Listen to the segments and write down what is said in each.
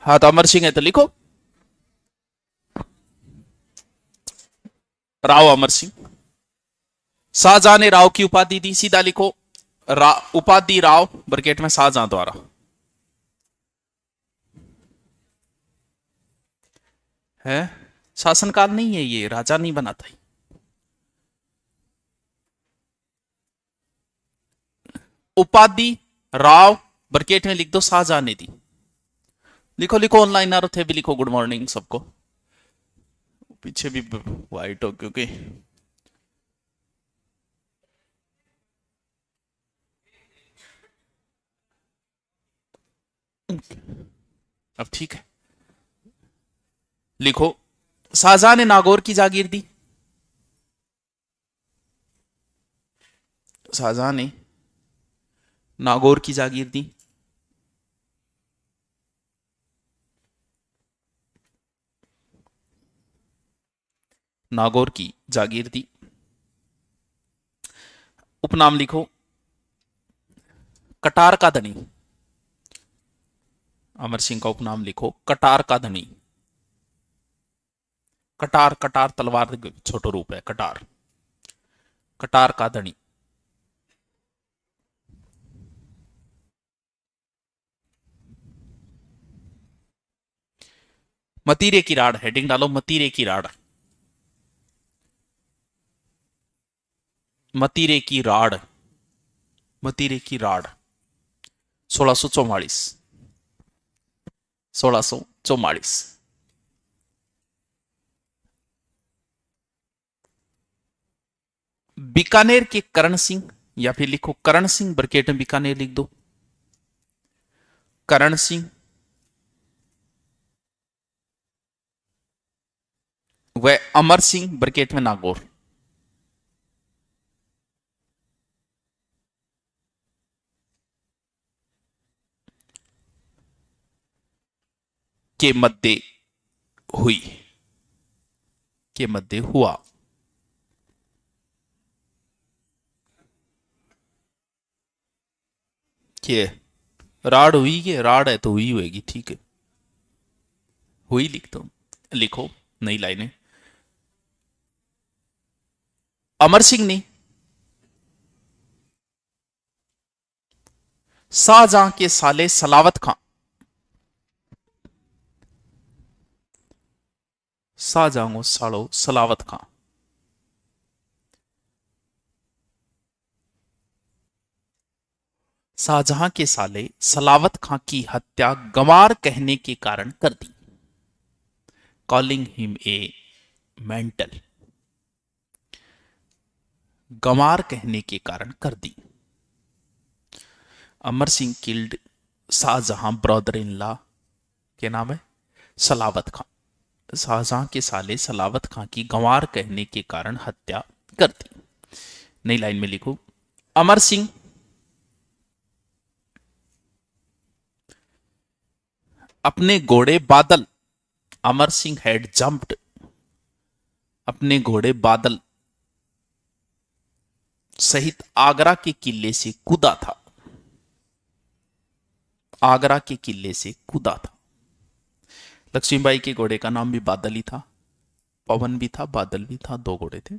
हाँ तो अमर सिंह है तो लिखो राव अमर सिंह। शाहजहां ने राव की उपाधि दी, सीधा लिखो उपाधि राव ब्रैकेट में शाहजहां द्वारा। है शासनकाल नहीं है, ये राजा नहीं बना था। उपाधि राव ब्रैकेट में लिख दो शाहजहां ने दी। लिखो लिखो ऑनलाइन आ रहे थे भी लिखो। गुड मॉर्निंग सबको। पीछे भी वाइट हो क्योंकि अब ठीक है। लिखो शाहजहां ने नागौर की जागीर दी। शाहजहां ने नागौर की जागीर दी। नागौर की जागीर दी। उपनाम लिखो कटार का धनी। अमर सिंह का उपनाम लिखो कटार का धनी। कटार कटार तलवार छोटो रूप है कटार। कटार का धनी। मतीरे की राड, हेडिंग डालो मतीरे की राड। मतीरे की राड। मतीरे की राड 1644। 1644। बीकानेर के करण सिंह, या फिर लिखो करण सिंह ब्रैकेट में बीकानेर लिख दो। करण सिंह व अमर सिंह ब्रैकेट में नागौर। के मध्य हुई। के मध्य हुआ। के राड हुई के राड है तो हुई होगी, ठीक है हुई लिख दो। लिखो नई लाइनें। अमर सिंह ने शाहजहां के साले सलावत खां। शाहजहां को सालो सलावत खां। शाहजहां के साले सलावत खां की हत्या गंवार कहने के कारण कर दी। Calling him a mental. गंवार कहने के कारण कर दी। Amar Singh killed Shahjahan brother in law के नाम है सलावत खां। शाहजहां के साले सलावत खां की गंवार कहने के कारण हत्या कर दी। नई लाइन में लिखो अमर सिंह अपने घोड़े बादल। Amar Singh had jumped. अपने घोड़े बादल सहित आगरा के किले से कूदा था। आगरा के किले से कूदा था। लक्ष्मीबाई के घोड़े का नाम भी बादल ही था। पवन भी था बादल भी था, दो घोड़े थे।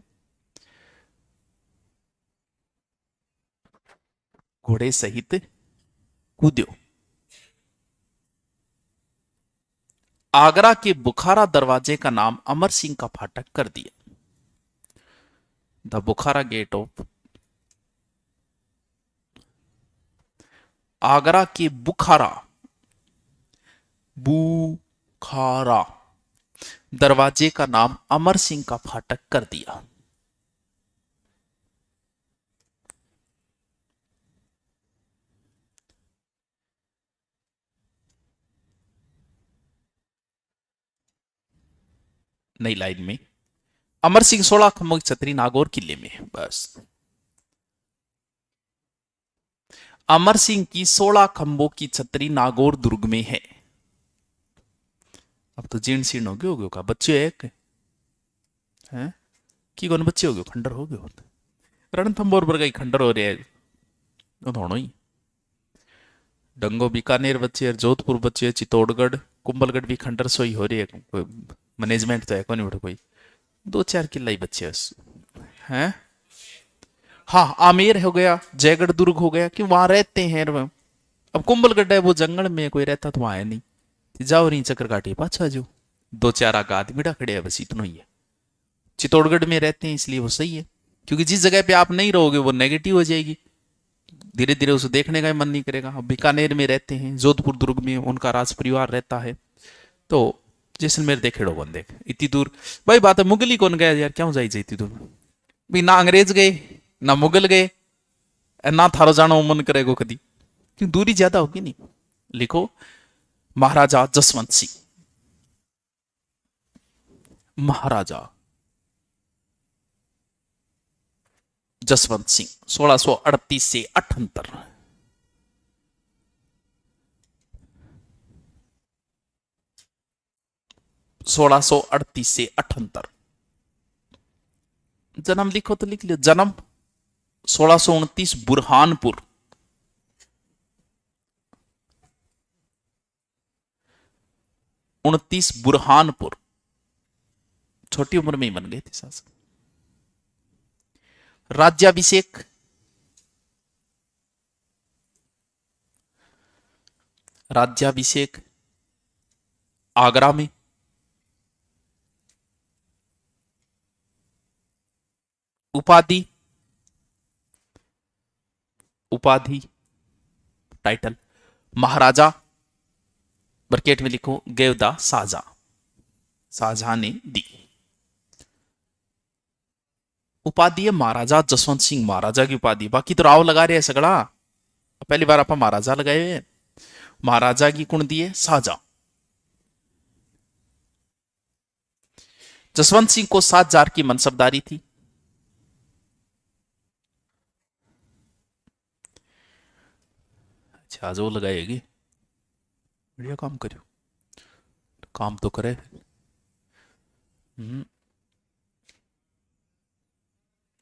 घोड़े सहित कूद्यो। आगरा के बुखारा दरवाजे का नाम अमर सिंह का फाटक कर दिया। The Bukhara gate of. Agra के बुखारा बुखारा दरवाजे का नाम अमर सिंह का फाटक कर दिया। नई लाइन में अमर सिंह 16 खंभों की छतरी नागौर किले में है। बस अमर सिंह की 16 खंभों की छतरी नागौर दुर्ग में है। अब तो जीर्ण शीर्ण हो गए हो गयो का बच्चे एक है कि कौन बच्चे हो गयो खंडर हो गयो। रणथंभौर बरगाई खंडर हो रहा है। धोनो ही डंगो बीकानेर बच्चे, जोधपुर बच्चे, चित्तौड़गढ़ कुंभलगढ़ भी खंडर सोई हो रही है, मैनेजमेंट तो है कौन उठ कोई, 2-4 किला ही बचे बस हैं। हाँ आमेर हो गया, जयगढ़ दुर्ग हो गया, कि वहां रहते हैं। अब कुंभलगढ़ है वो जंगल में, कोई रहता तो वहां है नहीं। जाओ रही चक्कर काटिए पाछा जो 2-4 आगा आदमी खड़े है, बस इतना ही है। चित्तौड़गढ़ में रहते हैं इसलिए वो सही है, क्योंकि जिस जगह पे आप नहीं रहोगे वो नेगेटिव हो जाएगी, धीरे धीरे उसे देखने का ही मन नहीं करेगा। अब बीकानेर में रहते हैं, जोधपुर दुर्ग में उनका राज परिवार रहता है, तो जैसलमेर देखेड़ो बंदे इतनी दूर। भाई बात है, मुगल ही कौन गया यार, क्यों जाई इतनी दूर भाई, ना अंग्रेज गए ना मुगल गए, ना थारो जाना मन करेगो कभी, क्यों दूरी ज्यादा होगी नहीं। लिखो महाराजा जसवंत सिंह, महाराजा जसवंत सिंह 1638 से 78। 1638 से 78 जन्म लिखो तो लिख लियो, जन्म 1629 बुरहानपुर, 29 बुरहानपुर, छोटी उम्र में ही बन गए थे शासक। राज्याभिषेक, राज्याभिषेक आगरा में, उपाधि, उपाधि टाइटल महाराजा, ब्रैकेट में लिखो गेवदा शाहजहां, शाहजहां ने दी। उपाधि है महाराजा जसवंत सिंह, महाराजा की उपाधि। बाकी तो राव लगा रहे हैं सगड़ा, पहली बार आप महाराजा लगाए हुए हैं। महाराजा की कुण दी है शाहजहां। जसवंत सिंह को 7 जार की मनसबदारी थी। अच्छा जो लगाएगी, बढ़िया काम करो, काम तो करे।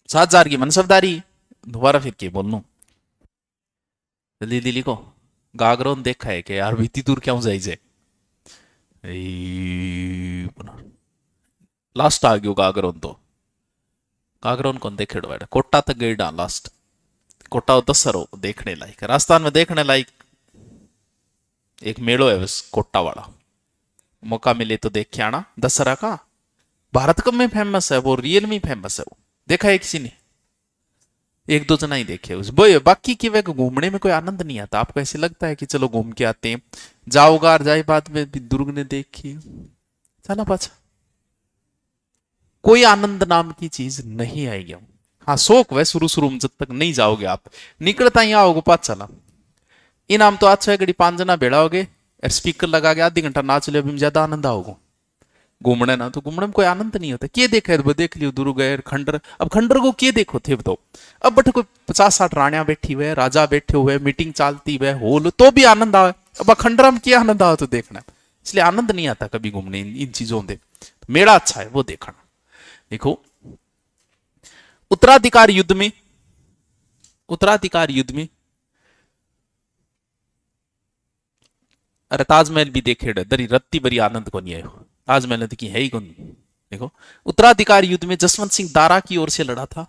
7 जार की मनसबदारी, दोबारा फिर के बोल लू, जल्दी दिल्ली को गागरोन देखा है कि यार बीती दूर क्यों जाई जे, लास्ट आ गयो गागरोन, तो गागरोन कौन देखे बैठा, कोटा तक गई डा लास्ट, कोटा दसरो देखने लायक, राजस्थान में देखने लायक एक मेड़ो है बस कोटा वाला, मौका मिले तो देख के आना। दशहरा का भारत कब में फेमस है वो, रियल में फेमस है वो, देखा है किसी ने, 1-2 जना ही देखे उस बोए, बाकी की वे घूमने में कोई आनंद नहीं आता। आपको ऐसे लगता है कि चलो घूम के आते हैं, जाओ गार जाए बाद में दुर्ग ने देखी चला पाछा, कोई आनंद नाम की चीज नहीं आएगी। हाँ शौक वह शुरू शुरू में जब तक नहीं जाओगे आप, निकलता ही आओगे पाँच चला इनाम तो अच्छा है, घड़ी 5 जना भेड़ा हो गए, स्पीकर लगा के आधी घंटा नाच लिया, अभी ज्यादा आनंद आओगे। घूमने ना तो घूमने में कोई आनंद नहीं होता, के देखा है देख लियो दुर्ग गए खंडर, अब खंडर को के देखो थे बताओ, अब बट कोई 50-60 राणियां बैठी हुए, राजा बैठे हुए, मीटिंग चलती हुए होल तो भी आनंद आवे, अब खंडर में क्या आनंद आवे तो देखना, इसलिए आनंद नहीं आता कभी घूमने इन चीजों से। मेला अच्छा है वो देखना। देखो उत्तराधिकार युद्ध में, उत्तराधिकार युद्ध में, अरे ताजमहल भी देखे दरी रत्ती बरी आनंद को नहीं आयो, ताजमहल की है ही कौन। देखो उत्तराधिकार युद्ध में जसवंत सिंह दारा की ओर से लड़ा था।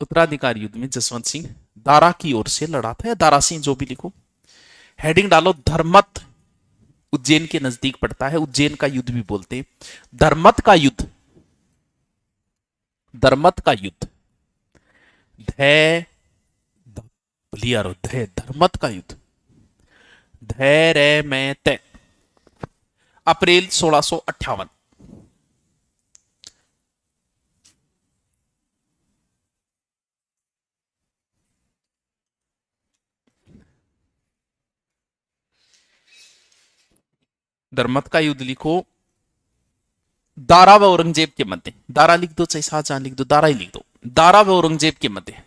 उत्तराधिकार युद्ध में जसवंत सिंह दारा की ओर से लड़ा था, या दारा सिंह जो भी लिखो, हेडिंग डालो धर्मत, उज्जैन के नजदीक पड़ता है, उज्जैन का युद्ध भी बोलते हैं, धर्मत का युद्ध, धर्मत का युद्ध, धै यारो धै, धर्मत का युद्ध, धैर्य में तय, अप्रैल 1658। धर्मत का युद्ध लिखो, दारा व औरंगजेब के मध्य, दारा लिख दो चाहे शाहजहां लिख दो, दारा ही लिख दो, दारा व औरंगजेब के मध्य,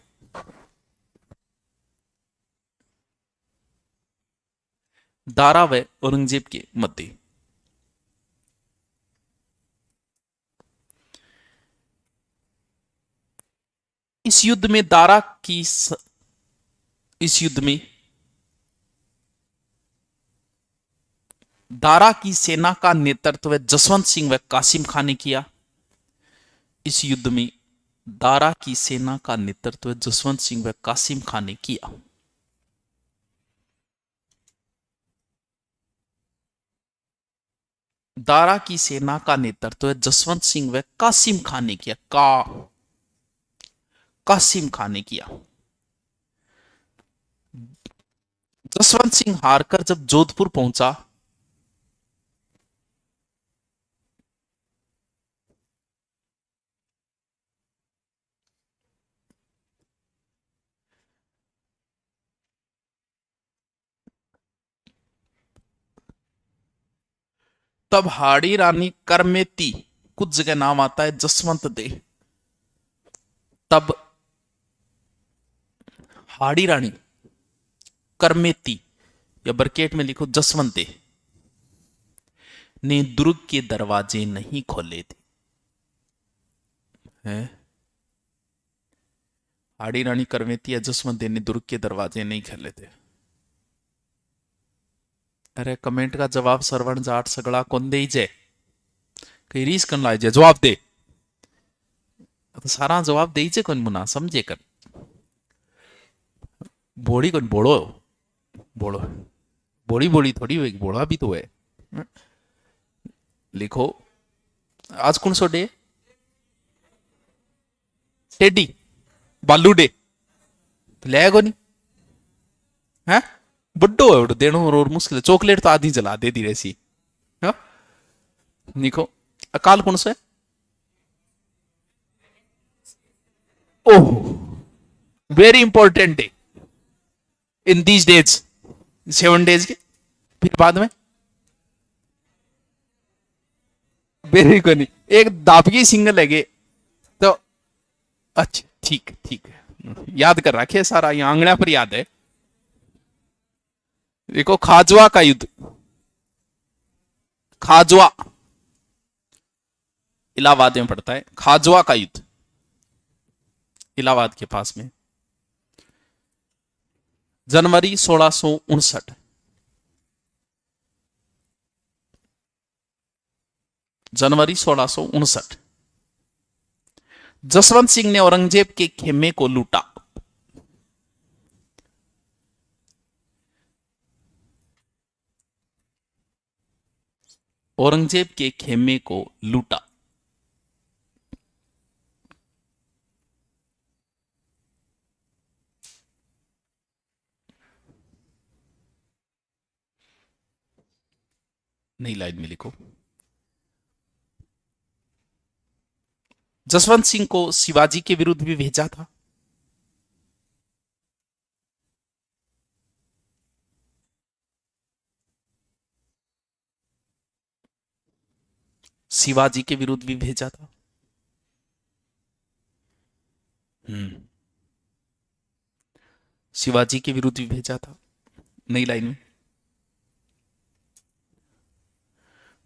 दारा व औरंगजेब के मध्य। इस युद्ध में दारा की इस युद्ध में दारा की सेना का नेतृत्व जसवंत सिंह व कासिम खान ने किया। इस युद्ध में दारा की सेना का नेतृत्व जसवंत सिंह व कासिम खान ने किया। दारा की सेना का नेतृत्व जसवंत सिंह व कासिम खान ने किया। कासिम खान ने किया। जसवंत सिंह हारकर जब जोधपुर पहुंचा तब हाड़ी रानी करमेती, कुछ जगह नाम आता है जसवंत दे, तब हाड़ी रानी करमेती या बरकेट में लिखो जसवंत दे ने दुर्ग के दरवाजे नहीं खोले थे। हाड़ी रानी करमेती या जसवंत दे ने दुर्ग के दरवाजे नहीं खोले थे। अरे कमेंट का जवाब सरवण जाट सगड़ा कौन दे जे, कहीं रीस कन लाए जे जवाब दे, तो सारा जवाब दे जे कौन मुना समझे कर बोड़ी कौन बोलो बोलो बोड़ी बोड़ी थोड़ी हुई बोड़ा भी तो है। लिखो आज कौन सो डे, टेडी बालू डे तो ले नहीं है, बड्डो है देनो और मुश्किल, चॉकलेट तो आधी जला दे दी रेसी। हाँ लिखो अकाल कौन सा है, oh very important day in these days, 7 days के फिर बाद में वेरी को नहीं एक दापगी सिंगल लगे तो अच्छा ठीक ठीक है, याद कर रखे सारा, यहां आंगणा पर याद है। देखो खाजवा का युद्ध, खाजवा इलाहाबाद में पड़ता है, खाजवा का युद्ध इलाहाबाद के पास में, जनवरी 1659, जनवरी 1659 जसवंत सिंह ने औरंगजेब के खेमे को लूटा। औरंगजेब के खेमे को लूटा। नई लाइन में लिखो जसवंत सिंह को शिवाजी के विरुद्ध भी भेजा था। शिवाजी के विरुद्ध भी भेजा था। शिवाजी के विरुद्ध भी भेजा था। नई लाइन में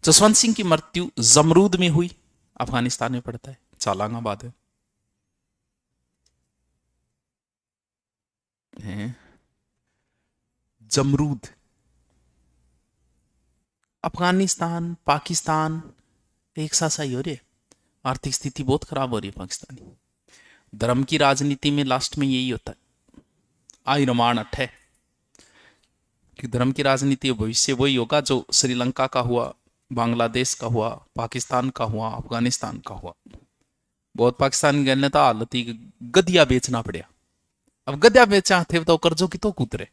जसवंत सिंह की मृत्यु जमरूद में हुई, अफगानिस्तान में पड़ता है, चालांगाबाद है। जमरूद अफगानिस्तान पाकिस्तान एक साथ सही हो रही है, आर्थिक स्थिति बहुत खराब हो रही है पाकिस्तानी। धर्म की राजनीति में लास्ट में यही होता है, आई रमान अठ है कि धर्म की राजनीति भविष्य वही होगा जो श्रीलंका का हुआ, बांग्लादेश का हुआ, पाकिस्तान का हुआ, अफगानिस्तान का हुआ। बहुत पाकिस्तान गए तो हालत ही गदिया बेचना पड़ा। अब गदिया बेचा थे तो कर्जों की तो कूतरे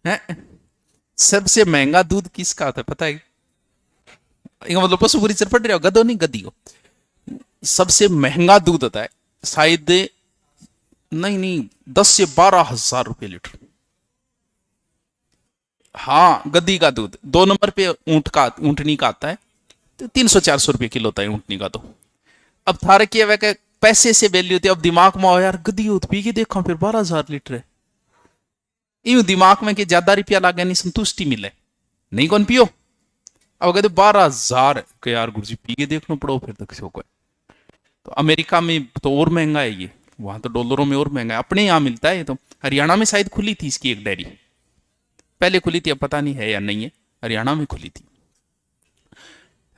हैं। सबसे महंगा दूध किसका होता है पता है, मतलब पशु बुरी चर पड़ रहे हो, गधो नहीं गदी हो। सबसे महंगा दूध होता है शायद, नहीं 10 से 12 हजार रुपये लीटर। हाँ गद्दी का दूध 2 नंबर पे ऊंटनी का आता है, तो 300-400 रुपये किलो होता है ऊंटनी का। तो अब थारे किए वे पैसे से वैल्यू होती है। अब दिमाग में आओ यार गद्दी दूध पी के देखो फिर 12,000 लीटर है, यूं दिमाग में कि ज्यादा रुपया लागे नहीं संतुष्टि मिले, नहीं कौन पियो। अब कहते 12,000 के यार गुरुजी पी के देखना पड़ो फिर तक शो को। तो अमेरिका में तो और महंगा है ये, वहां तो डॉलरों में और महंगा है, अपने यहाँ मिलता है ये तो। हरियाणा में शायद खुली थी इसकी एक डेयरी, पहले खुली थी, अब पता नहीं है या नहीं है। हरियाणा में खुली थी।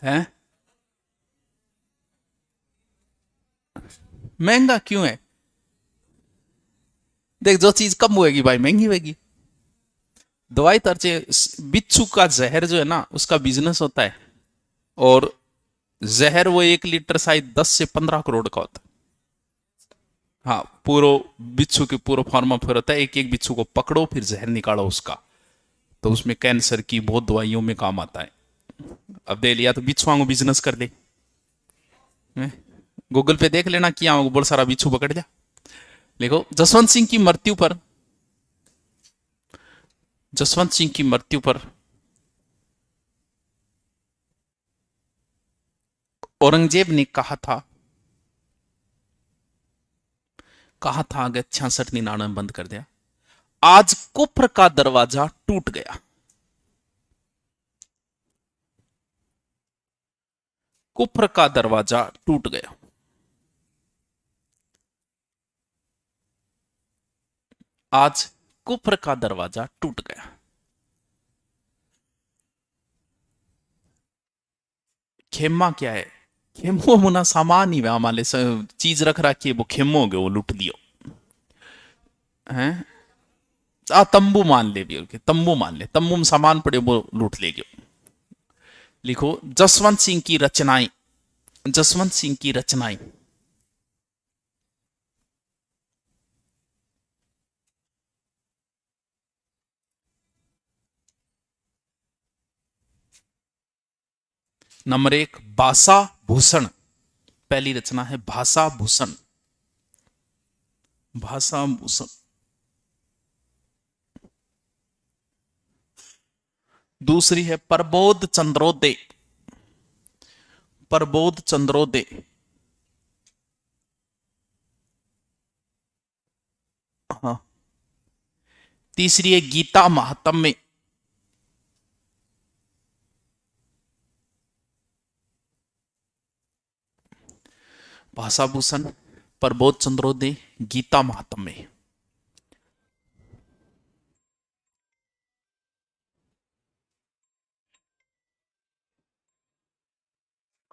है? महंगा क्यों है? देख, जो चीज कम होएगी भाई महंगी होएगी। दवाई तो अच्छे। बिच्छू का जहर जो है ना, उसका बिजनेस होता है। और जहर वो 1 लीटर शायद 10 से 15 करोड़ का होता है। हाँ, पूरा बिच्छू के पूरा फार्मा फिर होता है, एक एक बिच्छू को पकड़ो फिर जहर निकालो उसका। तो उसमें कैंसर की बहुत दवाइयों में काम आता है। अब दे लिया तो बिच्छुआ को बिजनेस कर दे। गूगल पे देख लेना, किया बहुत सारा बिच्छू पकड़ लिया। देखो, जसवंत सिंह की मृत्यु पर औरंगजेब ने कहा था अगर 66 99 में बंद कर दिया। आज कुफ्र का दरवाजा टूट गया। कुफ्र का दरवाजा टूट गया। आज कुफ्र का दरवाजा टूट गया। खेमा क्या है? खेमो मुना सामान ही वे हमारे चीज रख रखी है, वो खेमो गए, वो लूट लियो। हैं? तंबू मान ले भी, उनके तंबू मान ले, तंबू में सामान पड़े वो लूट ले गयो। लिखो, जसवंत सिंह की रचनाएं। जसवंत सिंह की रचनाएं। नंबर 1, भाषा भूषण। पहली रचना है भाषा भूषण। भाषा भूषण। दूसरी है प्रबोध चंद्रोदय। प्रबोध चंद्रोदय। हाँ। तीसरी है गीता महात्म्य। भाषा भूषण, प्रबोध चंद्रोदय, गीता महात्म्य।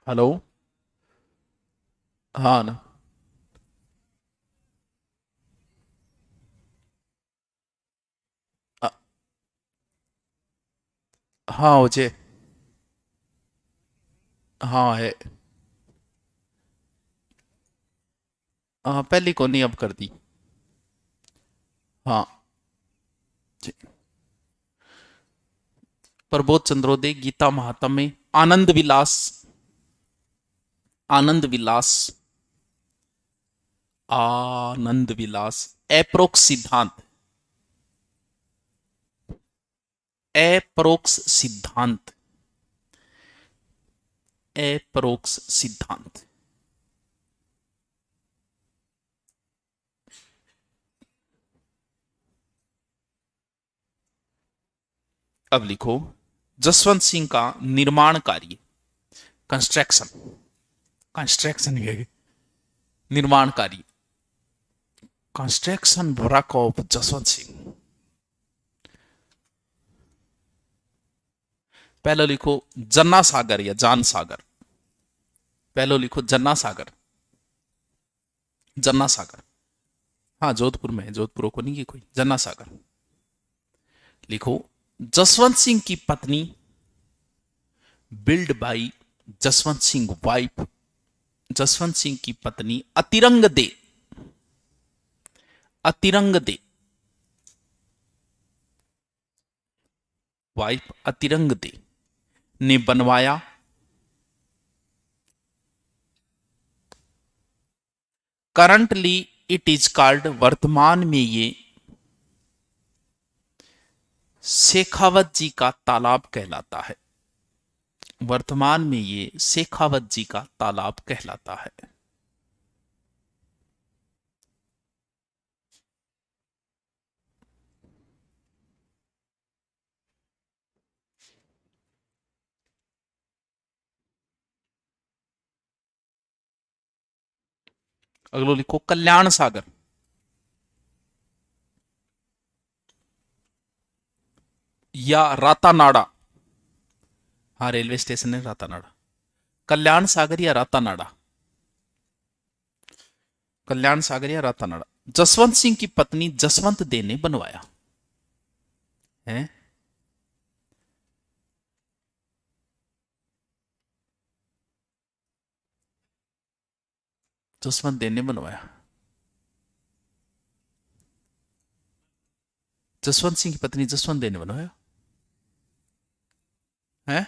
हेलो। हाँ ना। अ- हाँ मुझे। हाँ है। हाँ, पहली को नहीं, अब कर दी। हाँ जी। प्रबोध चंद्रोदय, गीता महात्म्य, आनंद विलास। आनंद विलास। आनंद विलास। एप्रोक्स सिद्धांत। एप्रोक्स सिद्धांत। एप्रोक्स सिद्धांत। अब लिखो, जसवंत सिंह का निर्माण कार्य। कंस्ट्रक्शन। कंस्ट्रक्शन है। निर्माण कार्य। Construction work of Jaswant Singh. पहले लिखो जन्ना सागर या जान सागर। पहले लिखो जन्ना सागर। जन्ना सागर। हाँ, जोधपुर में है, जोधपुर को नहीं की कोई, जन्ना सागर। लिखो, जसवंत सिंह की पत्नी, build by Jaswant Singh wife. Jaswant Singh की पत्नी अतिरंग दे। अतिरंग दे। वाइफ अतिरंग दे ने बनवाया। करंटली इट इज कॉल्ड, वर्तमान में ये शेखावत जी का तालाब कहलाता है। वर्तमान में ये शेखावत जी का तालाब कहलाता है। अगलो लिखो कल्याण सागर या रातानाडा। हाँ, रेलवे स्टेशन है रातानाडा। कल्याण सागर या रातानाडा, कल्याण सागर या रातानाडा। जसवंत सिंह की पत्नी जसवंत दे ने बनवाया है। जसवंत दे ने बनवाया। जसवंत सिंह की पत्नी जसवंत दे ने बनवाया है।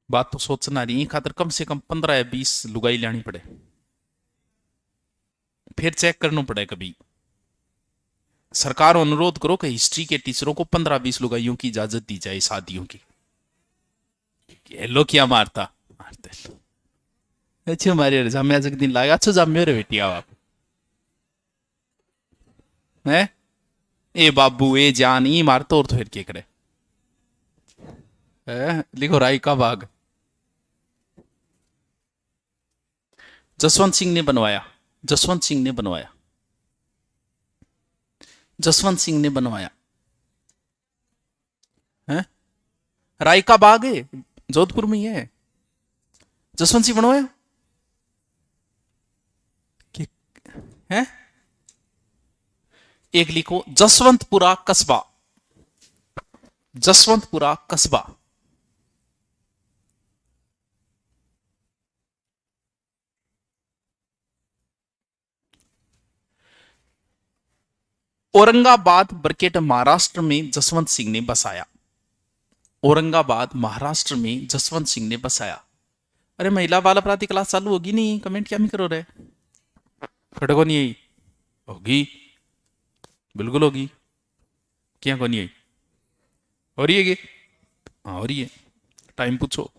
बात तो सोचना रही खातर कम से कम 15 या 20 लुगाई लानी पड़े, फिर चेक करना पड़े। कभी सरकार अनुरोध करो कि हिस्ट्री के टीचरों को 15-20 लुगाइयों की इजाजत दी जाए शादियों की। लो क्या मारता मारते अच्छे मारे जाम्या जग दिन लागा अच्छो जाम्यो रे बेटी आप है। ए बाबू ए जान ई मारतो और तो फिर क्या करे है? लिखो राय का बाग। जसवंत सिंह ने बनवाया, जसवंत सिंह ने बनवाया, जसवंत सिंह ने बनवाया है। राय का बाग है, जोधपुर में ही है। जसवंत सिंह बनवाया है। एक लिखो जसवंतपुरा कस्बा, जसवंतपुरा कस्बा। औरंगाबाद ब्रकेट महाराष्ट्र में जसवंत सिंह ने बसाया। औरंगाबाद महाराष्ट्र में जसवंत सिंह ने बसाया। अरे महिला बाल अपराधी क्लास चालू होगी नहीं, कमेंट क्या नहीं करो रहे फटे को नहीं आई होगी, बिल्कुल होगी। क्या को नहीं आई हो रही है? हाँ हो रही है, टाइम पूछो।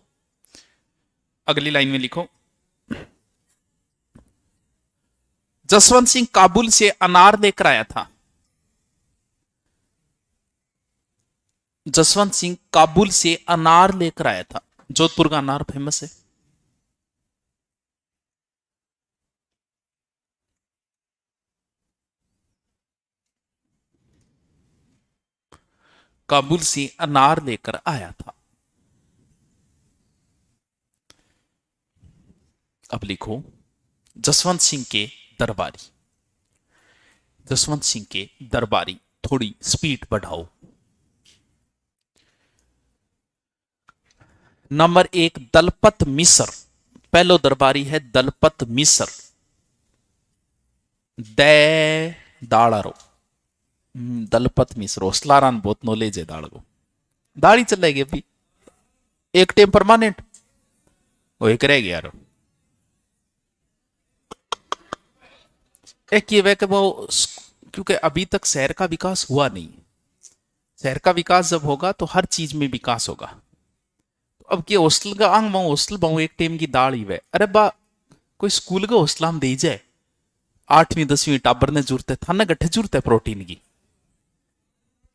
अगली लाइन में लिखो जसवंत सिंह काबुल से अनार लेकर आया था। जसवंत सिंह काबुल से अनार लेकर आया था। जोधपुर का अनार फेमस है। काबुल से अनार लेकर आया था। अब लिखो जसवंत सिंह के दरबारी, जसवंत सिंह के दरबारी। थोड़ी स्पीड बढ़ाओ। नंबर 1 दलपत मिश्र। पहलो दरबारी है दलपत मिश्र। दे दाड़ारो दलपत मिश्र होसलारान बहुत नॉलेज है दाड़ को। दाढ़ी चलेगी अभी एक टाइम परमानेंट वो एक रह गया यार। एक ये वह कि वो क्योंकि अभी तक शहर का विकास हुआ नहीं। शहर का विकास जब होगा तो हर चीज में विकास होगा। तो अब के हॉस्टल का आंग बहु हॉस्टल बहु एक टाइम की दाल ही वह अरे बा कोई स्कूल का हॉस्टल हम दे जाए 8वीं 10वीं टाबर ने जरूरत है था ना गठे जरूरत है प्रोटीन की।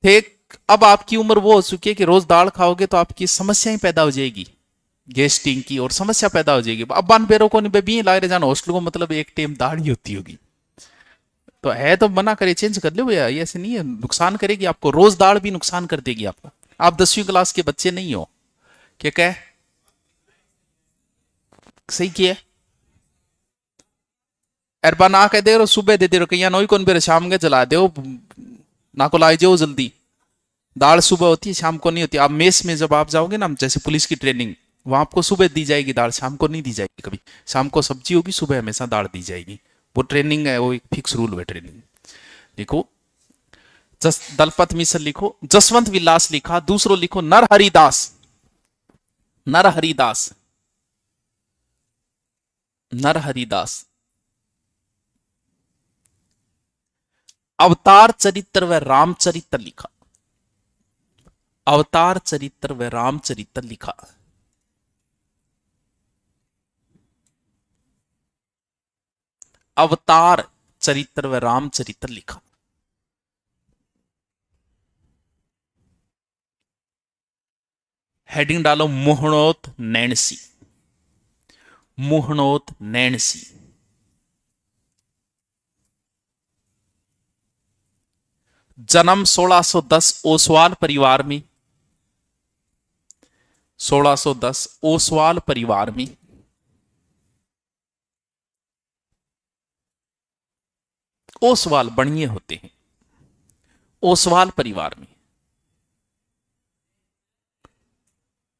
ठीक अब आपकी उम्र वो हो चुकी है कि रोज दाल खाओगे तो आपकी समस्याएं पैदा हो जाएगी, गैस्ट्रिक की और समस्या पैदा हो जाएगी। अब बन बेरों को नहीं भी ला रहे जाना हॉस्टल को मतलब एक टाइम दाल ही होती होगी। तो है तो मना करे चेंज कर लो भैया, ये ऐसे नहीं है नुकसान करेगी आपको। रोज दाल भी नुकसान कर देगी आपको। आप 10वीं क्लास के बच्चे नहीं हो क्या कह सही किया अरबा ना कह दे रो सुबह दे दे रो कहीं नोई कौन बेरे शाम के जला दो ना को लाई जाओ जल्दी। दाल सुबह होती है शाम को नहीं होती। आप मेस में जब आप जाओगे ना जैसे पुलिस की ट्रेनिंग वहां आपको सुबह दी जाएगी दाल, शाम को नहीं दी जाएगी कभी। शाम को सब्जी होगी, सुबह हमेशा दाल दी जाएगी। वो ट्रेनिंग है, वो एक फिक्स रूल है ट्रेनिंग। लिखो दलपत मिश्र लिखो। जसवंत विलास लिखा। दूसरो लिखो नरहरिदास, नरहरिदास, नरहरिदास। अवतार चरित्र व रामचरित्र लिखा। अवतार चरित्र व रामचरित्र लिखा। अवतार चरित्र व रामचरित्र लिखा। हेडिंग डालो मुहणोत नैणसी। मुहणोत नैणसी। जन्म 1610 ओसवाल परिवार में। 1610 ओसवाल परिवार में। ओसवाल बणिए होते हैं। ओसवाल परिवार में।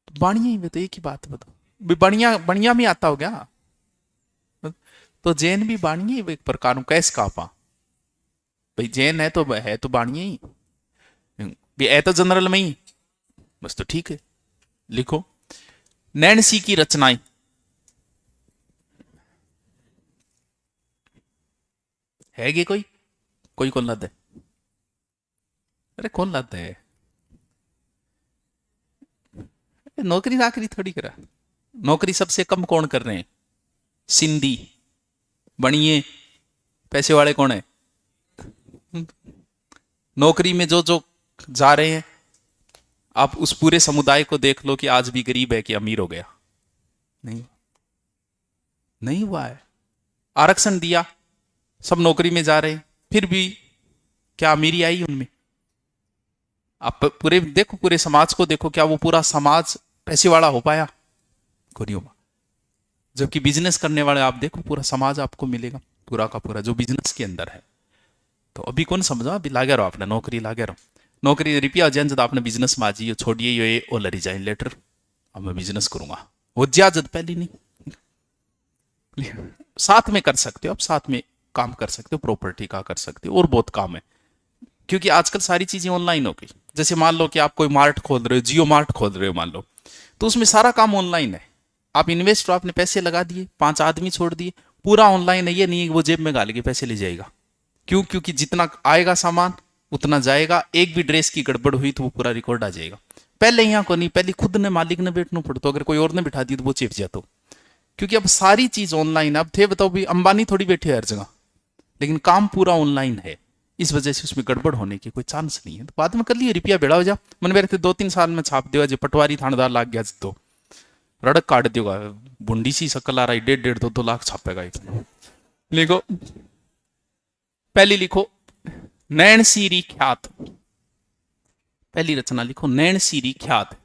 बाणिया में तो एक ही बात बताओ, बढ़िया बढ़िया में आता हो गया तो जैन भी बाणिया ही एक प्रकार कैस कापा भाई, जैन है तो बाणिया ही भी है तो जनरल में ही बस, तो ठीक है। लिखो नैणसी की रचनाएं। है ये कोई कोई कौन लद है? अरे कौन लद है? नौकरी नाकरी थोड़ी करा। नौकरी सबसे कम कौन कर रहे हैं? सिंधी बनिए। पैसे वाले कौन है? नौकरी में जो जो जा रहे हैं, आप उस पूरे समुदाय को देख लो कि आज भी गरीब है कि अमीर हो गया? नहीं, नहीं हुआ है। आरक्षण दिया, सब नौकरी में जा रहे हैं, फिर भी क्या अमीरी आई उनमें? आप पूरे देखो, पूरे समाज को देखो, क्या वो पूरा समाज पैसे वाला हो पाया? को नहीं हुआ। जबकि बिजनेस करने वाले आप देखो, पूरा समाज आपको मिलेगा पूरा का पूरा जो बिजनेस के अंदर है। तो अभी कौन समझा? अभी लागे रहो आपने नौकरी, लागे रहो नौकरी रुपया जन जब आपने बिजनेस में आजी छोड़िए ये ओ लरी जाए लेटर, अब मैं बिजनेस करूंगा वो ज्या जद पहली नहीं। साथ में कर सकते हो, आप साथ में काम कर सकते हो, प्रॉपर्टी का कर सकते हो, और बहुत काम है। क्योंकि आजकल सारी चीजें ऑनलाइन हो गई। जैसे मान लो कि आप कोई मार्ट खोल रहे हो, जियो मार्ट खोल रहे हो मान लो, तो उसमें सारा काम ऑनलाइन है। आप इन्वेस्ट, आपने पैसे लगा दिए, 5 आदमी छोड़ दिए, पूरा ऑनलाइन है। ये नहीं वो जेब में गाल के पैसे ले जाएगा। क्यों? क्योंकि जितना आएगा सामान उतना जाएगा। एक भी ड्रेस की गड़बड़ हुई तो वो पूरा रिकॉर्ड आ जाएगा। पहले यहाँ को नहीं, पहले खुद ने मालिक ने बैठना पड़ता, अगर कोई और ने बिठा दी तो वो चिप जाता। क्योंकि अब सारी चीज ऑनलाइन। अब थे बताओ भी, अंबानी थोड़ी बैठे हर जगह, लेकिन काम पूरा ऑनलाइन है। इस वजह से उसमें गड़बड़ होने की कोई चांस नहीं है। तो बाद में कर लिए, रुपया बेड़ा हो जा मन मेरे थे 2-3 साल में छाप देगा। जो पटवारी थानेदार लाग गया तो रड़क काट देगा। बुंडी सी शकल आ रही, 1.5-2 लाख छापेगा। लिखो पहली, लिखो नैणसीरी ख्यात। पहली रचना लिखो नैणसीरी ख्यात।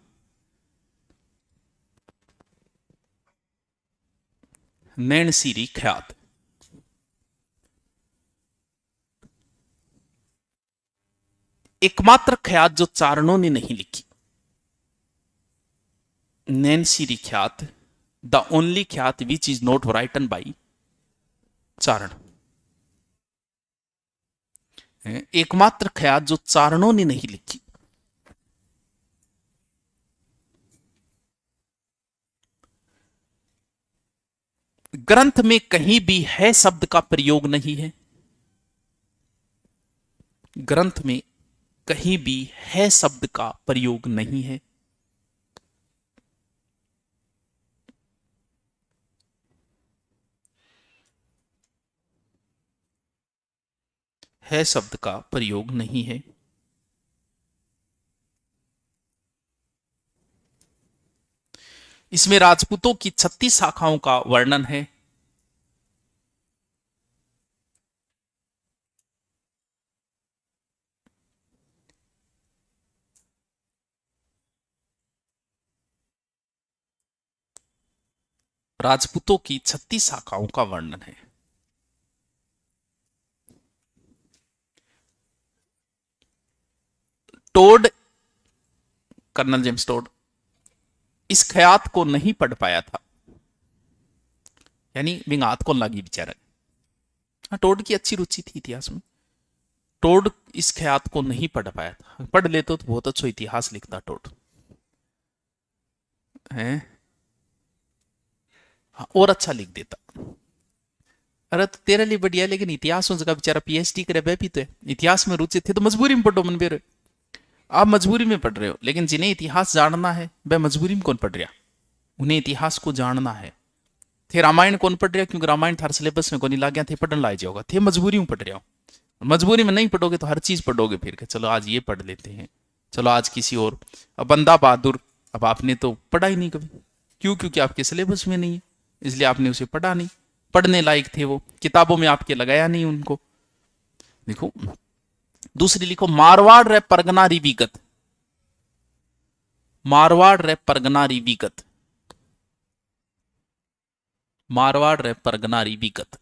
नैणसीरी ख्यात। एकमात्र ख्यात जो चारणों ने नहीं लिखी। नैणसीरी ख्यात, the only khyat which is not written by Charan. एकमात्र ख्यात जो चारणों ने नहीं लिखी। ग्रंथ में कहीं भी है शब्द का प्रयोग नहीं है। ग्रंथ में कहीं भी है शब्द का प्रयोग नहीं है। है शब्द का प्रयोग नहीं है। इसमें राजपूतों की 36 शाखाओं का वर्णन है। राजपूतों की 36 शाखाओं का वर्णन है। टोड, कर्नल जेम्स टोड, इस ख्यात को नहीं पढ़ पाया था। यानी विंगात को लगी बेचारा। हाँ, टोड की अच्छी रुचि थी इतिहास में। टोड इस ख्यात को नहीं पढ़ पाया था। पढ़ लेते तो बहुत अच्छा इतिहास लिखता टोड है। हाँ, और अच्छा लिख देता। अरे तो तेरे लिए बढ़िया, लेकिन इतिहास का बेचारा पीएचडी करे भी तो है। इतिहास में रुचि थे तो मजबूरी में पढ़ो मन बेर। आप मजबूरी में पढ़ रहे हो, लेकिन जिन्हें इतिहास जानना है वह मजबूरी में कौन पढ़ रहा? उन्हें इतिहास को जानना है। थे रामायण कौन पढ़ रहा? क्योंकि रामायण थार सिलेबस में कौन लाग गया थे, पढ़ने लाए जाओगा। थे मजबूरी में पढ़ रहे हो। मजबूरी में नहीं पढ़ोगे तो हर चीज पढ़ोगे फिर के। चलो आज ये पढ़ लेते हैं, चलो आज किसी और। अब बंदा बहादुर अब आपने तो पढ़ा ही नहीं कभी। क्यों? क्योंकि आपके सिलेबस में नहीं है, इसलिए आपने उसे पढ़ा नहीं। पढ़ने लायक थे वो, किताबों में आपके लगाया नहीं उनको। देखो दूसरी लिखो, मारवाड़ रे परगना रिविगत। मारवाड़ रे परगना रिविगत। मारवाड़ रे परगना रिविगत।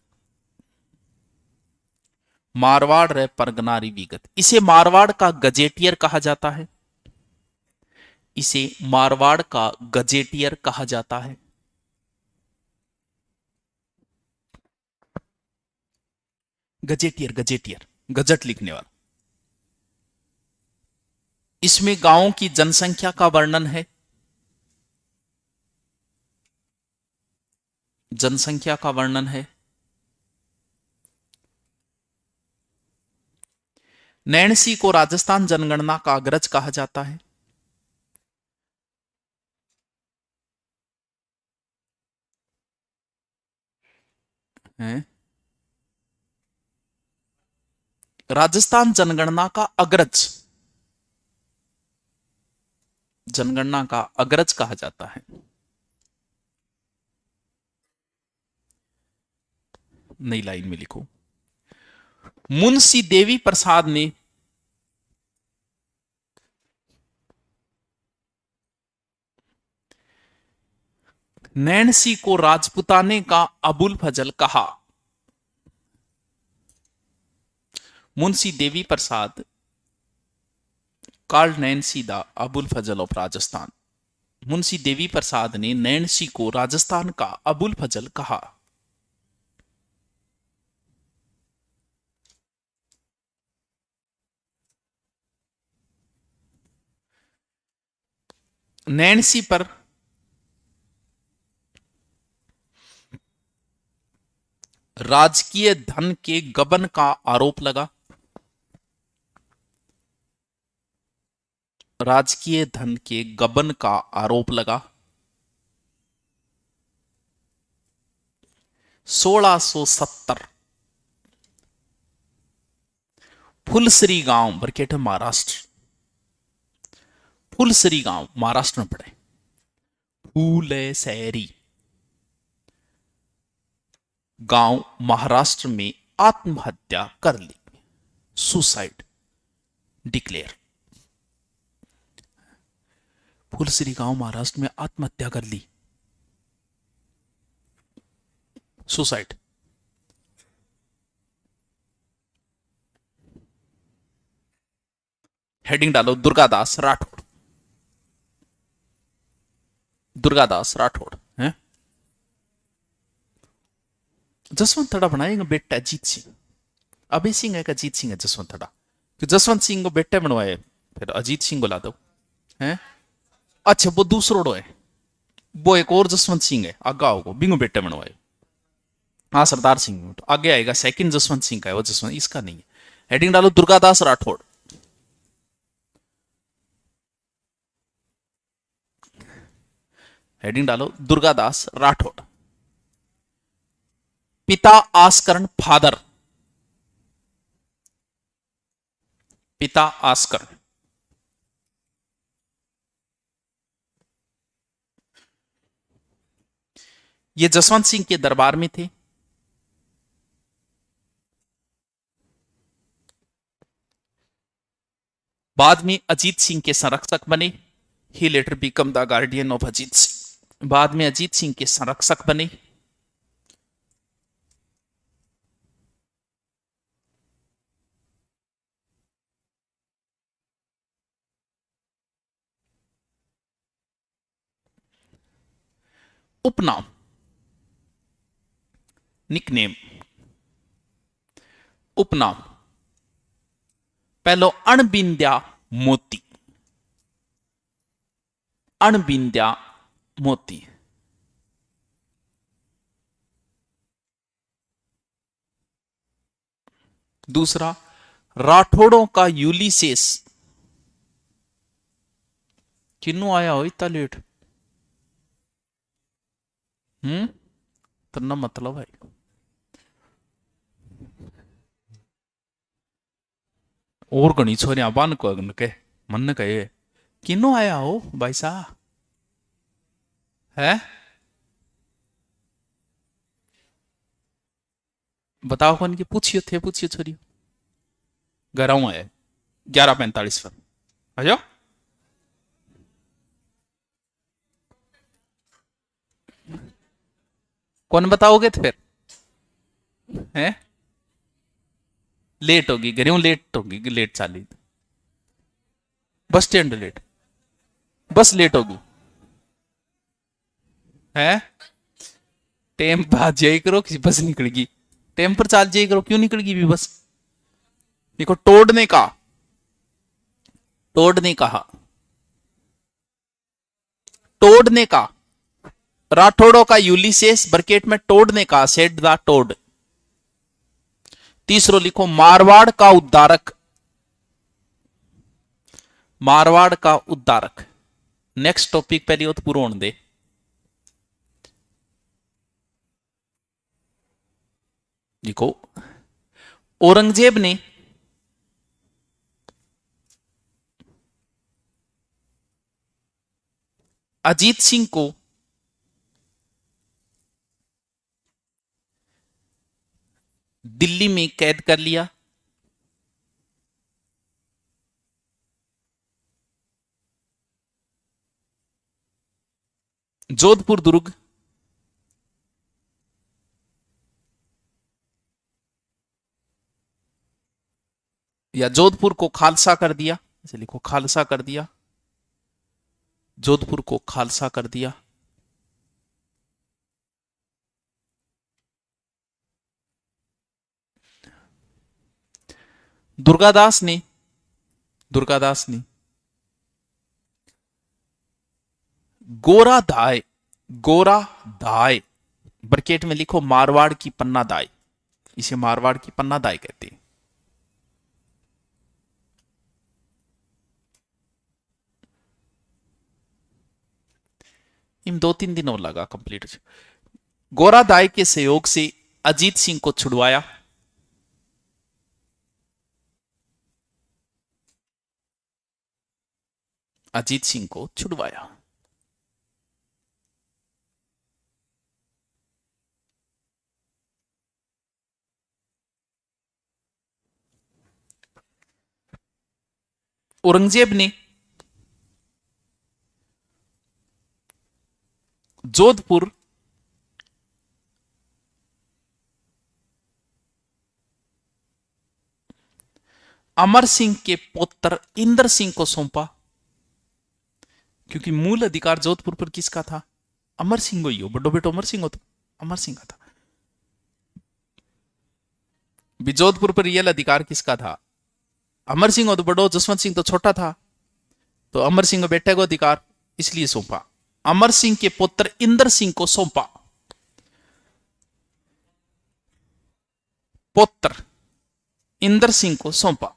मारवाड़ रे परगना रिविगत, इसे मारवाड़ का गजेटियर कहा जाता है। इसे मारवाड़ का गजेटियर कहा जाता है। गजेटियर, गजेटियर, गजट लिखने वाला। इसमें गांवों की जनसंख्या का वर्णन है। जनसंख्या का वर्णन है। नैणसी को राजस्थान जनगणना का अग्रज कहा जाता है। हैं? राजस्थान जनगणना का अग्रज, जनगणना का अग्रज कहा जाता है। नई लाइन में लिखो, मुंशी देवी प्रसाद ने नैणसी को राजपुताने का अबुल फजल कहा। Munshi Devi Prasad called Nainsi the Abul Fazal of Rajasthan. Munshi Devi Prasad ने नैन्सी को राजस्थान का अबुल फजल कहा। नैन्सी पर राजकीय धन के गबन का आरोप लगा। राजकीय धन के गबन का आरोप लगा। 1670 फुलसरी गांव, ब्रैकेट महाराष्ट्र, फुलसरी गांव महाराष्ट्र में पड़े। फूलसैरी गांव महाराष्ट्र में आत्महत्या कर ली, सुसाइड डिक्लेयर। फुलसरी गांव महाराष्ट्र में आत्महत्या कर ली, सुसाइड। हेडिंग डालो, दुर्गादास राठौड़। दुर्गादास राठौड़ है। जसवंत थड़ा बनाएगा बेटा अजीत सिंह। अभय सिंह है का अजीत सिंह है जसवंत थड़ा? तो जसवंत सिंह को बेटे बनवाए, फिर अजीत सिंह को ला दो हैं। अच्छा वो दूसरों है, वो एक और जसवंत सिंह है आगा होगा, बिंगो बेटे बनवाए। हाँ सरदार सिंह तो आगे आएगा, सेकंड जसवंत सिंह का है वो, जसवंत इसका नहीं है। हेडिंग डालो, दुर्गादास राठौड़। हेडिंग डालो, दुर्गादास राठौड़। पिता आस्करण, फादर, पिता आस्करण। ये जसवंत सिंह के दरबार में थे। बाद में अजीत सिंह के संरक्षक बने। He later become the guardian of Ajit Singh. बाद में अजीत सिंह के संरक्षक बने। उपनाम, निकनेम, उपनाम। पहलो अणबिंद्या मोती, अणबिंद्या मोती। दूसरा राठौड़ों का यूलिसेस। किन्नू आया हो इतना लेट? तन्ना मतलब है और घनी छोरियां बन को के मन कहे किन्नू आया हो भाई साहब? है? बताओ कौन की? पूछियो थे, पूछियो छोरी। घर आऊं है 11:45 पर। आ जाओ। कौन बताओगे तो फिर? है? लेट होगी, घर लेट होगी, लेट चाली। बस स्टैंड लेट, बस लेट होगी। है? टेम पर आ जाई करो, किसी बस निकलेगी। टेम पर चाल जाई करो, क्यों निकलेगी भी बस? देखो, तोड़ने का, तोड़ने कहा, तोड़ने का। राठौड़ों का यूलिसेस ब्रकेट में तोड़ने का, सेड द टोड। तीसरो लिखो, मारवाड़ का उद्धारक, मारवाड़ का उद्धारक। नेक्स्ट टॉपिक पहले वो तो पूरा होने दे। लिखो, औरंगजेब ने अजीत सिंह को दिल्ली में कैद कर लिया। जोधपुर दुर्ग, या जोधपुर को खालसा कर दिया। इसे लिखो, खालसा कर दिया, जोधपुर को खालसा कर दिया। दुर्गादास ने, दुर्गादास ने गोरा धाय, गोरा धाय, ब्रकेट में लिखो मारवाड़ की पन्ना दाई। इसे मारवाड़ की पन्ना दाई कहते हैं। इन 2-3 दिन और लगा कंप्लीट। गोरा दाई के सहयोग से अजीत सिंह को छुड़वाया। अजीत सिंह को छुड़वाया। औरंगजेब ने जोधपुर अमर सिंह के पुत्र इंदर सिंह को सौंपा। क्योंकि मूल अधिकार जोधपुर पर किसका था? अमर सिंह को ही हो, बड़ो बेटो अमर सिंह हो, तो अमर सिंह का था। जोधपुर पर रियल अधिकार किसका था? अमर सिंह हो तो बड़ो, जसवंत सिंह तो छोटा था, तो अमर सिंह को बेटे को अधिकार, इसलिए सौंपा। अमर सिंह के पुत्र इंदर सिंह को सौंपा। पुत्र इंदर सिंह को सौंपा।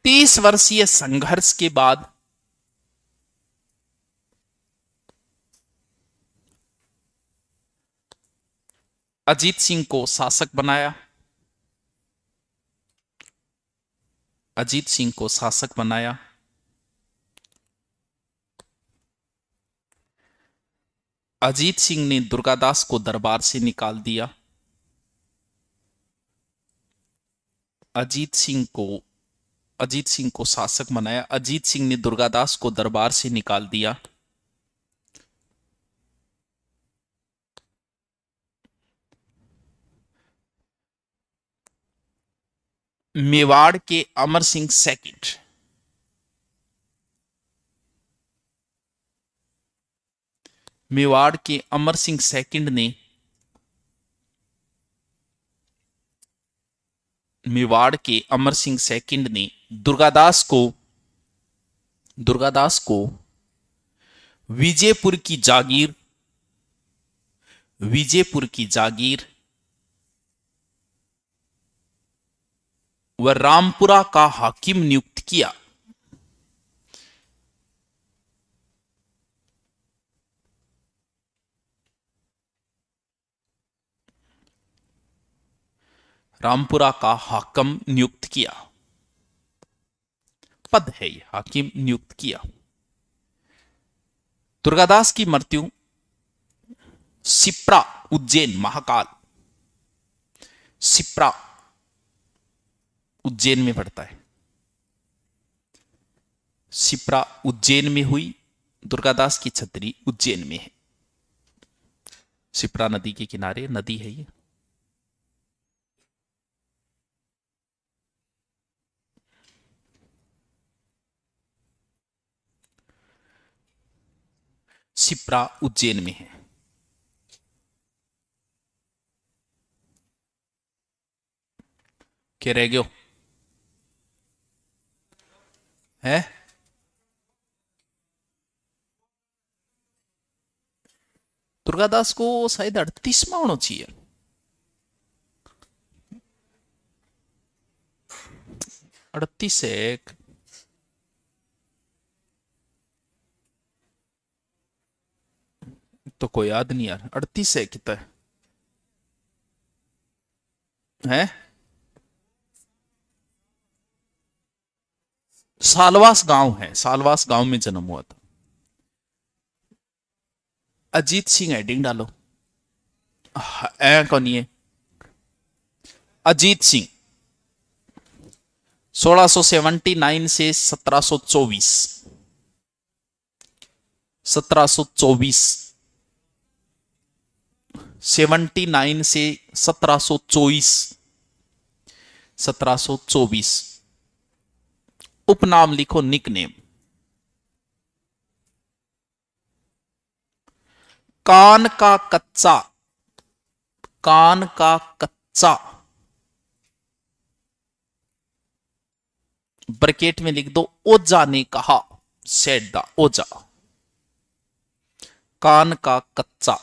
तीस वर्षीय संघर्ष के बाद अजीत सिंह को शासक बनाया। अजीत सिंह को शासक बनाया। अजीत सिंह ने दुर्गादास को दरबार से निकाल दिया। अजीत सिंह को, अजीत सिंह को शासक बनाया। अजीत सिंह ने दुर्गादास को दरबार से निकाल दिया। मेवाड़ के अमर सिंह सेकंड, मेवाड़ के अमर सिंह सेकंड ने, मेवाड़ के अमर सिंह सेकंड ने दुर्गादास को, दुर्गादास को विजयपुर की जागीर, विजयपुर की जागीर व रामपुरा का हाकिम नियुक्त किया। रामपुरा का हाकिम नियुक्त किया। पद है ये, हाकिम नियुक्त किया। दुर्गादास की मृत्यु सिप्रा उज्जैन महाकाल, सिप्रा उज्जैन में पड़ता है, सिप्रा उज्जैन में हुई। दुर्गादास की छतरी उज्जैन में है, सिप्रा नदी के किनारे नदी है ये। सिप्रा उज्जैन में है। क्या रह गयो है? दुर्गादास को शायद 38वां होना चाहिए। 38 है तो कोई याद नहीं यार, 38 है कितना है? सालवास गांव है, सालवास गांव में जन्म हुआ था। अजीत सिंह हेडिंग डालो, कौन है? अजीत सिंह 1679 से 1724, 1724, 79 से 1724, 1724। उपनाम लिखो, निकनेम। कान का कच्चा, कान का कच्चा, ब्रैकेट में लिख दो, ओजा ने कहा, सेड द ओजा। कान का कच्चा,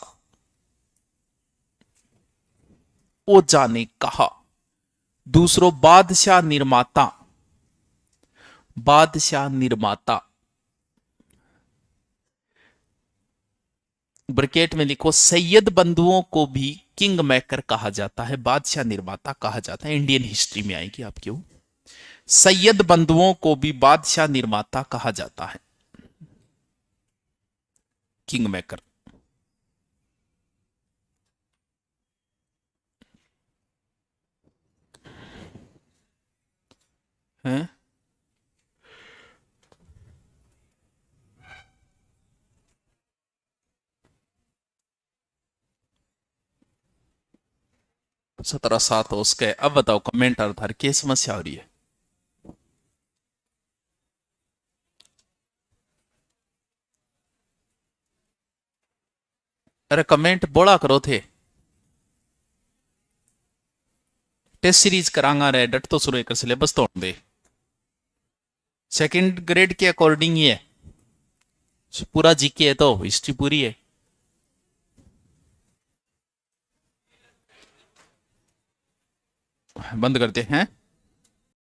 ओजा ने कहा। दूसरो बादशाह निर्माता, बादशाह निर्माता, ब्रैकेट में लिखो, सैयद बंधुओं को भी किंग मेकर कहा जाता है, बादशाह निर्माता कहा जाता है। इंडियन हिस्ट्री में आएगी आपकी वो। सैयद बंधुओं को भी बादशाह निर्माता कहा जाता है, किंग मेकर। हैं? सत्रह सात हो उसके। अब बताओ कमेंट आधार क्या समस्या हो रही है? अरे कमेंट बोला करो थे। टेस्ट सीरीज करांगा रे, डट तो शुरू कर, सिलेबस तो दे। सेकंड ग्रेड के अकॉर्डिंग ही है पूरा जीके है, तो हिस्ट्री पूरी है। बंद करते हैं।